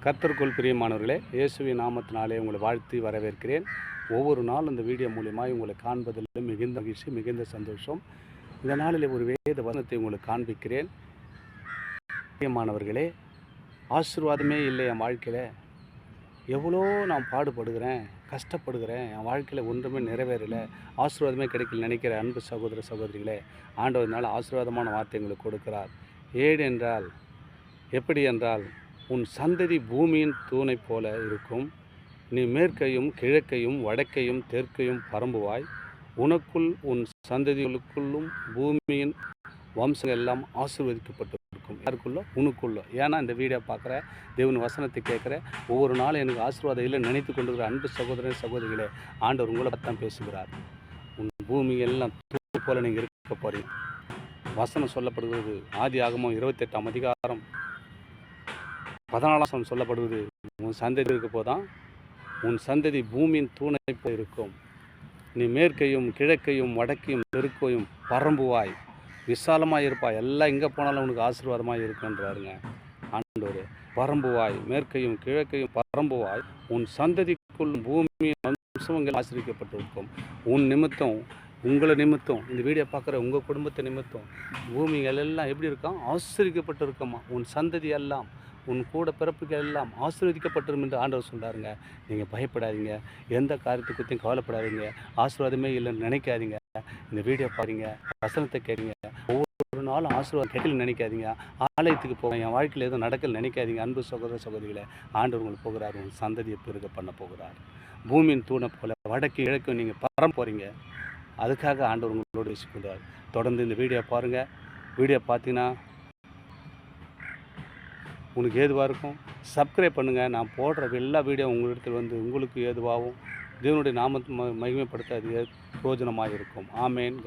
கர்த்தருக்குள் பிரியமானவர்களே, இயேசுவின் நாமத்தினாலே உங்களை வாழ்த்தி வரவேற்கிறேன். ஒவ்வொரு நாள் இந்த வீடியோ மூலியமாக உங்களை காண்பதில் மிகுந்த மகிழ்ச்சி, மிகுந்த சந்தோஷம். இந்த நாளில் ஒரு வேத வசனத்தை உங்களுக்கு காண்பிக்கிறேன். பிரியமானவர்களே, ஆசீர்வாதமே இல்லை என் வாழ்க்கையில். எவ்வளோ நான் பாடுபடுகிறேன், கஷ்டப்படுகிறேன், என் வாழ்க்கையில் ஒன்றுமே நிறைவேறலை, ஆசீர்வாதமே கிடைக்கல நினைக்கிற அன்பு சகோதர சகோதரிகளே, ஆண்டவர்னால ஆசீர்வாதமான வார்த்தை உங்களுக்கு கொடுக்கிறார். ஏடு என்றால் எப்படி என்றால், உன் சந்ததி பூமியின் தூணைப் போல இருக்கும். நீ மேற்கையும் கிழக்கையும் வடக்கையும் தெற்கையும் பரம்புவாய். உனக்குள் உன் சந்ததிகளுக்குள்ளும் பூமியின் வம்சங்கள் எல்லாம் ஆசீர்வதிக்கப்பட்டிருக்கும். யாருக்குள்ளோ? உனக்குள்ளோ. ஏன்னா இந்த வீடியோ பார்க்குற, தேவன் வசனத்தை கேட்குற, ஒவ்வொரு நாளும் எனக்கு ஆசீர்வாதம் இல்லை நினைத்து கொண்டிருக்கிற அன்பு சகோதரன் சகோதரிகளே, ஆண்டவர் உங்களை தான் பேசுகிறார். உன் பூமி எல்லாம் தூண் போல நீங்கள் இருக்க போகிறீங்க. வசனம் சொல்லப்படுகிறது. ஆதியாகமம் 28ஆம் அதிகாரம் 14ஆம் சொல்லப்படுவது, உன் சந்ததி இருக்க போதான், உன் சந்ததி பூமியின் தூணை போய் இருக்கும். நீ மேற்கையும் கிழக்கையும் வடக்கையும் தெற்கையும் பரம்புவாய், விசாலமாக இருப்பாய். எல்லாம் எங்கே போனாலும் உனக்கு ஆசீர்வாதமாக இருக்குன்றாருங்க ஆண்டவர். பரம்புவாய், மேற்கையும் கிழக்கையும் பரம்புவாய், உன் சந்ததிக்குள் பூமியின் வம்சங்கள் ஆசீர்வதிக்கப்பட்டிருக்கும். உன் நிமித்தம், உங்களை நிமித்தம், இந்த வீடியோ பார்க்குற உங்கள் குடும்பத்தை நிமித்தம் பூமிகள் எல்லாம் எப்படி இருக்கான்? ஆசீர்வதிக்கப்பட்டு இருக்கமா. உன் சந்ததி எல்லாம், உன் கூட பிறப்புகள் எல்லாம் ஆசீர்வதிக்கப்பட்டிரும் என்று ஆண்டவர் சொல்கிறாருங்க. நீங்கள் பயப்படாதீங்க, எந்த காரியத்தை பற்றியும் கவலைப்படாதீங்க, ஆசீர்வாதமே இல்லைன்னு நினைக்காதீங்க. இந்த வீடியோ பாருங்க, வசனத்தை கேட்குங்க. ஒவ்வொரு நாளும் ஆசீர்வாதம் கிடைக்கலன்னு நினைக்காதீங்க. ஆலயத்துக்கு போக என் வாழ்க்கையில் எதுவும் நடக்கல நினைக்காதீங்க. அன்பு சகோதர சகோதரிகளை, ஆண்டவர் உங்களுக்கு போகிறார், உன் சந்ததியை பெருக பண்ண போகிறார். பூமியின் தூணை போல வடக்கு கிழக்கு நீங்கள் பரம் போகிறீங்க. அதுக்காக ஆண்டவர் உங்களோடு பேசிக்கொண்டார். தொடர்ந்து இந்த வீடியோ பாருங்கள். வீடியோ பார்த்தீங்கன்னா உங்களுக்கு ஏதுவாக இருக்கும். சப்ஸ்கிரைப் பண்ணுங்கள். நான் போடுற எல்லா வீடியோ உங்களிடத்தில் வந்து உங்களுக்கு ஏதுவாகவும் தேவனுடைய நாமத்தை மகிமைப்படுத்த அது பிரயோஜனமாக இருக்கும். ஆமேன்.